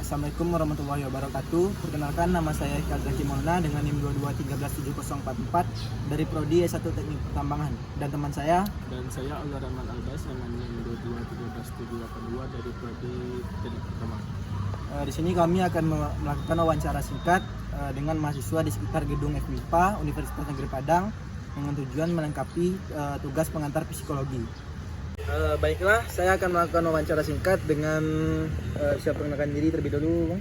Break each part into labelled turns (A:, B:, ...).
A: Assalamualaikum warahmatullahi wabarakatuh. Perkenalkan, nama saya Iqbal Zaki Maulana dengan NIM 22137044 dari Prodi S1 Teknik Pertambangan, dan teman saya.
B: Dan saya Alda Rahman Albas dengan NIM 22137782 dari Prodi Teknik Pertambangan.
A: Di sini kami akan melakukan wawancara singkat dengan mahasiswa di sekitar gedung FMIPA Universitas Negeri Padang dengan tujuan melengkapi tugas pengantar psikologi. Baiklah, saya akan melakukan wawancara singkat dengan siapa perkenalkan diri terlebih dahulu, Bang.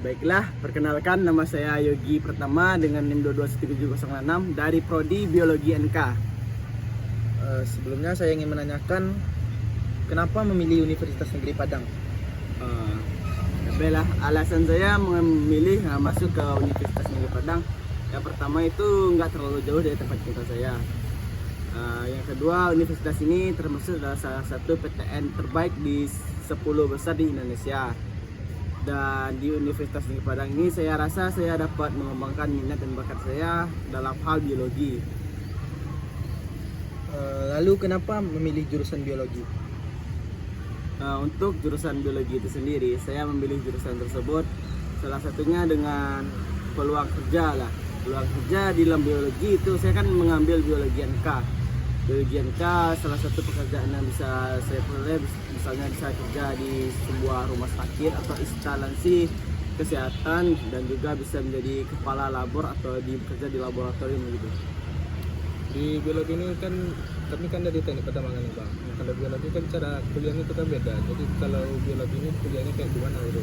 C: Baiklah, perkenalkan, nama saya Yogi Pratama dengan NIM 221706 dari Prodi Biologi NK.
A: Sebelumnya saya ingin menanyakan kenapa memilih Universitas Negeri Padang?
C: Baiklah, alasan saya memilih masuk ke Universitas Negeri Padang. Yang pertama itu nggak terlalu jauh dari tempat tinggal saya. Yang kedua, universitas ini termasuk salah satu PTN terbaik di 10 besar di Indonesia. Dan di Universitas Negeri Padang ini saya rasa saya dapat mengembangkan minat dan bakat saya dalam hal biologi.
A: Lalu kenapa memilih jurusan biologi?
C: Untuk jurusan biologi itu sendiri, saya memilih jurusan tersebut salah satunya dengan peluang kerja lah. Peluang kerja di dalam biologi itu saya kan mengambil biologi NK. Biologi NK salah satu pekerjaan yang bisa saya peroleh, misalnya bisa kerja di sebuah rumah sakit atau instalasi kesehatan, dan juga bisa menjadi kepala labor atau bekerja di laboratorium gitu.
B: Di biologi ini kan kami kan dari teknik pertambangan nih, Bang. Kalau biologi kan cara kuliahnya itu kan beda. Jadi kalau biologi ini kuliahnya kayak gimana itu?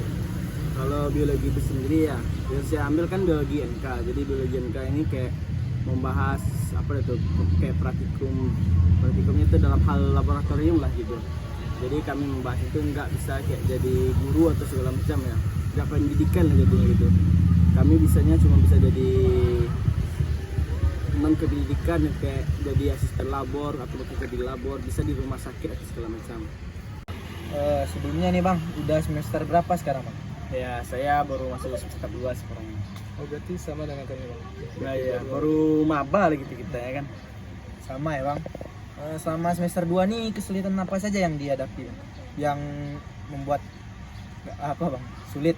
C: Kalau biologi itu sendiri ya, yang saya ambil kan biologi NK. Jadi biologi NK ini kayak membahas apa itu, kayak praktikumnya itu dalam hal laboratorium lah gitu. Jadi kami membahas itu nggak bisa kayak jadi guru atau segala macam ya, nggak pendidikan lah jadinya gitu. Kami bisanya cuma bisa jadi teman kependidikan yang kayak jadi asisten labor atau bekerja di labor, bisa di rumah sakit atau segala macam.
A: Sebelumnya nih, Bang, udah semester berapa sekarang, Bang?
C: Ya, saya baru masuk semester 2 sekarang.
B: Oh, berarti sama dengan kami, Bang.
C: Nah ya, baru maba gitu kita ya kan.
A: Sama ya, Bang. Selama semester 2 nih kesulitan apa saja yang dihadapi, Bang? Yang membuat Bang, sulit?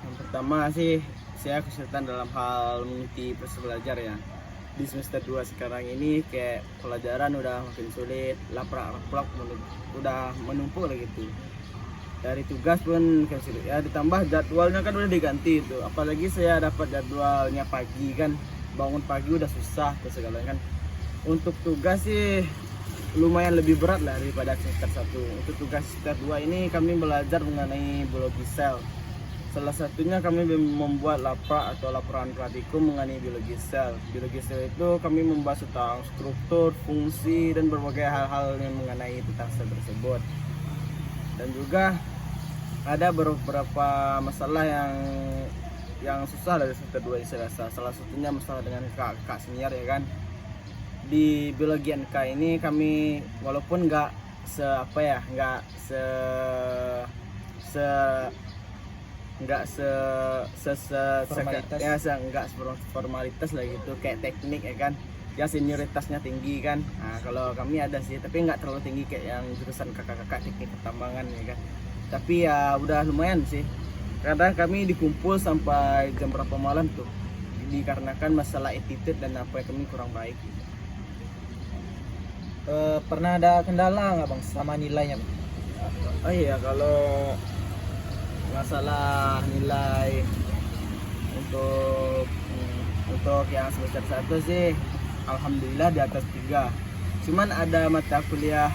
C: Yang pertama sih saya kesulitan dalam hal mengikuti proses belajar ya. Di semester 2 sekarang ini kayak pelajaran udah makin sulit, laprak udah menumpuk lah gitu. Dari tugas pun kayak sulit ya, ditambah jadwalnya kan udah diganti itu. Apalagi saya dapat jadwalnya pagi kan, bangun pagi udah susah terus segalanya kan. Untuk tugas sih lumayan lebih berat lah daripada semester 1. Untuk tugas semester 2 ini kami belajar mengenai biologi sel. Salah satunya kami membuat laprak atau laporan praktikum mengenai biologi sel. Biologi sel itu kami membahas tentang struktur, fungsi, dan berbagai hal-hal yang mengenai tentang sel tersebut. Dan juga ada beberapa masalah yang susah dari semester 2 ini saya rasa. Salah satunya masalah dengan kakak senior ya kan. Di biologi NK ini kami walaupun nggak formalitas lah gitu, kayak teknik ya kan, ya senioritasnya tinggi kan. Nah, kalau kami ada sih, tapi nggak terlalu tinggi kayak yang jurusan kakak-kakak teknik pertambangan ya kan. Tapi ya udah lumayan sih, kadang kami dikumpul sampai jam berapa malam tuh, dikarenakan masalah attitude dan apa yang kami kurang baik gitu.
A: Pernah ada kendala nggak, Bang, sama nilainya, Bang?
C: Oh iya, kalau masalah nilai untuk yang semester 1 sih alhamdulillah di atas 3. Cuman ada mata kuliah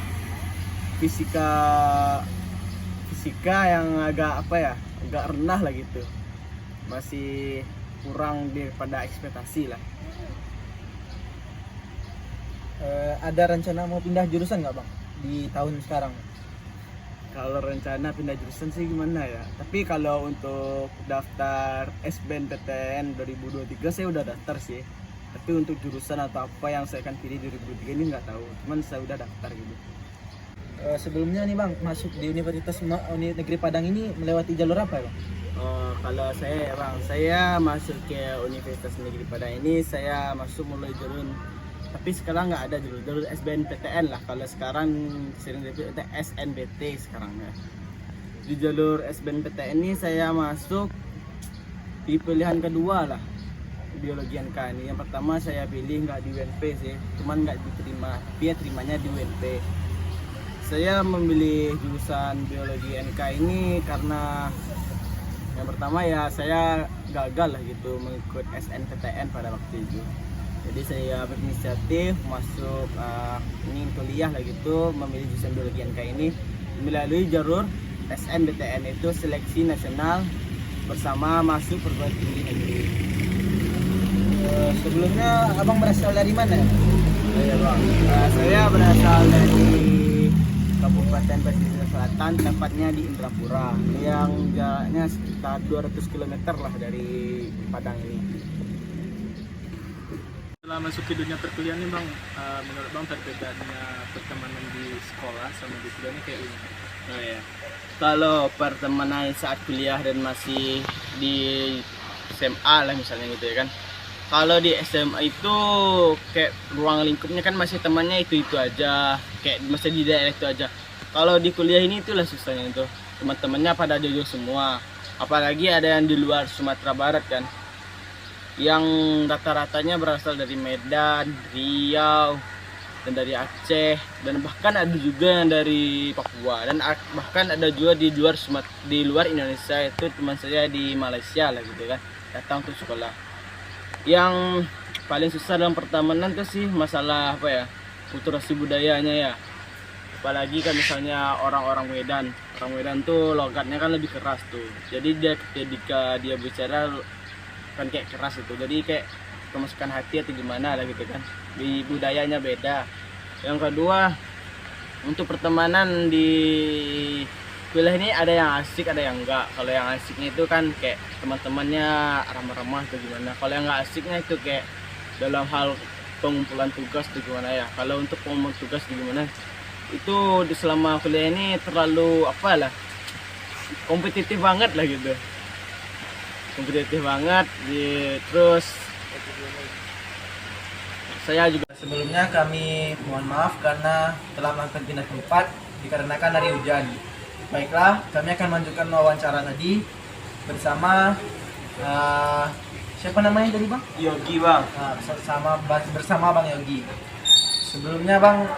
C: fisika yang agak rendah lah gitu. Masih kurang daripada ekspektasi lah.
A: Ada rencana mau pindah jurusan nggak, Bang, di tahun sekarang?
C: Kalau rencana pindah jurusan sih gimana ya, tapi kalau untuk daftar SBMPTN 2023 saya udah daftar sih. Tapi untuk jurusan atau apa yang saya akan pilih 2023 ini nggak tahu, cuman saya udah daftar gitu.
A: Sebelumnya nih, Bang, masuk di Universitas Negeri Padang ini melewati jalur apa ya, Bang?
C: Kalau saya ya Bang, saya masuk ke Universitas Negeri Padang ini saya masuk mulai jalur, tapi sekarang nggak ada jalur SBMPTN lah. Kalau sekarang sering disebut SNBT sekarang ya. di jalur SBMPTN ini saya masuk di pilihan kedua lah, biologi NK ini. Yang pertama saya pilih nggak di UNP sih, cuman nggak diterima, tapi ya terimanya di UNP. Saya memilih jurusan biologi NK ini karena yang pertama ya saya gagal lah gitu mengikut SNPTN pada waktu itu. Jadi saya berinisiatif masuk ini kuliah lah gitu, memilih jurusan biologi NK ini melalui jalur SNBTN, itu seleksi nasional bersama masuk perguruan tinggi negeri.
A: Sebelumnya abang berasal dari mana?
C: Iya bang, saya berasal dari Kabupaten Pesisir Selatan, tepatnya di Indrapura, yang jaraknya sekitar 200 km lah dari Padang ini.
B: Setelah masuk ke dunia perkuliahan nih bang, menurut bang perbedaannya pertemanan di sekolah sama di kuliah ini kayak gimana?
C: Oh ya, kalau pertemanan saat kuliah dan masih di SMA lah misalnya gitu ya kan. Kalau di SMA itu kayak ruang lingkupnya kan masih temannya itu aja, kayak masih di daerah itu aja. Kalau di kuliah ini itulah susahnya itu, teman-temannya pada jauh semua. Apalagi ada yang di luar Sumatera Barat kan, yang rata-ratanya berasal dari Medan, Riau, dan dari Aceh, dan bahkan ada juga yang dari Papua, dan bahkan ada juga di luar Indonesia, itu teman saya di Malaysia lah gitu kan, datang untuk sekolah. Yang paling susah dalam pertemanan tuh sih masalah apa ya, kulturasi budayanya ya. Apalagi kan misalnya orang Medan tuh logatnya kan lebih keras tuh, jadi dia ketika dia bicara kan kayak keras itu, jadi kayak kemasukan hati atau gimana lah gitu kan, di budayanya beda. Yang kedua, untuk pertemanan di kuliah ini ada yang asik ada yang enggak. Kalau yang asiknya itu kan kayak teman-temannya ramah-ramah atau gimana. Kalau yang enggak asiknya itu kayak dalam hal pengumpulan tugas atau gimana ya. Kalau untuk pengumpulan tugas gimana, itu di selama kuliah ini terlalu kompetitif banget lah gitu, kompetitif banget. Terus saya juga
A: Sebelumnya kami mohon maaf karena telah melakukan pindah tempat dikarenakan hari hujan. Baiklah, kami akan melanjutkan wawancara tadi bersama siapa namanya tadi bang?
C: Yogi bang.
A: Bersama Bang Yogi. Sebelumnya bang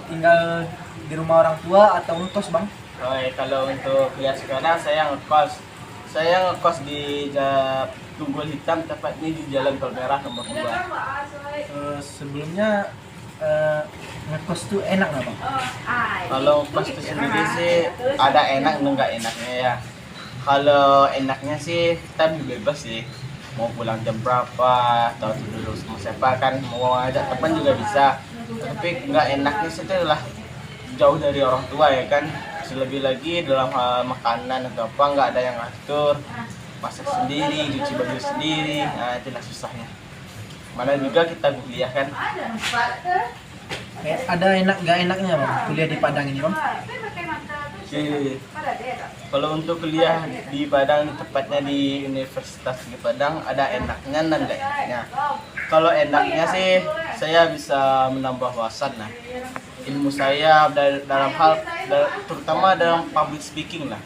A: tinggal di rumah orang tua atau ngekos bang?
C: Oh, kalau untuk kuliah sekarang saya ngekos. Saya ngekos di Tunggul Hitam, tepatnya di Jalan Tol Merah nomor 2.
A: Sebelumnya ngekos tuh enak nggak bang?
C: Kalau ngekos itu sendiri sih ada enak dan nggak enaknya ya. Kalau enaknya sih kita bebas sih, mau pulang jam berapa atau tidur sama siapa kan, mau ajak teman juga bisa. Tapi nggak enaknya sih itu adalah jauh dari orang tua ya kan. Lebih lagi dalam hal makanan atau apa nggak ada yang ngatur, masak sendiri, cuci baju sendiri, nah itulah susahnya. Mana juga kita kuliah kan.
A: Ada enak nggak enaknya bang kuliah di Padang ini bang?
C: Kalau untuk kuliah di Padang, tepatnya di Universitas Negeri Padang, ada enaknya dan nggak enaknya. Kalau enaknya sih saya bisa menambah wawasan lah, ilmu saya dalam hal terutama dalam public speaking lah.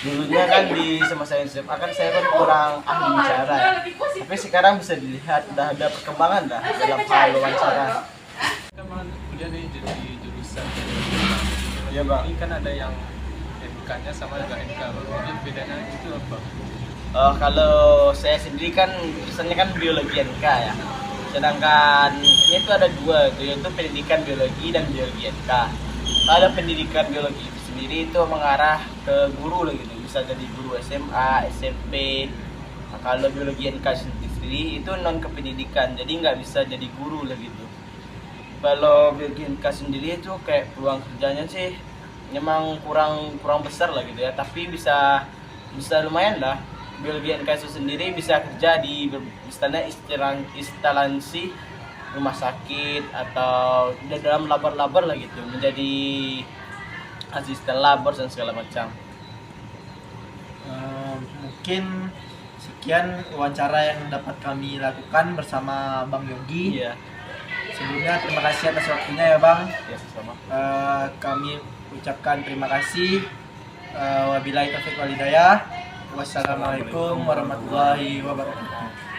C: Dulunya kan di semasa SMA kan saya kan kurang ahli bicara ya. Tapi sekarang bisa dilihat udah ada perkembangan lah dalam hal wawancara.
B: Teman kuliah nih jadi jurusan
C: Iya bang.
B: ini kan ada yang NK-nya sama dengan NK, jadi bedanya itu apa?
C: Kalau saya sendiri kan jurusannya kan biologi NK ya. Sedangkan ini tuh ada dua, yaitu pendidikan biologi dan biologi NK. Kalau pendidikan biologi itu sendiri itu mengarah ke guru lah gitu, bisa jadi guru SMA, SMP. Nah, kalau biologi NK sendiri itu non kependidikan, jadi nggak bisa jadi guru lah gitu. Kalau biologi NK sendiri itu kayak peluang kerjanya sih memang kurang besar lah gitu ya, tapi bisa lumayan lah. Biologi NK itu sendiri bisa kerja di instalasi rumah sakit atau dalam labor-labor lah gitu, menjadi asisten labor dan segala macam.
A: Mungkin sekian wawancara yang dapat kami lakukan bersama Bang Yogi.
C: Iya.
A: Sebelumnya terima kasih atas waktunya ya bang.
C: Ya sama.
A: Kami ucapkan terima kasih Wabillahi taufiq wal hidayah. Wassalamualaikum warahmatullahi wabarakatuh.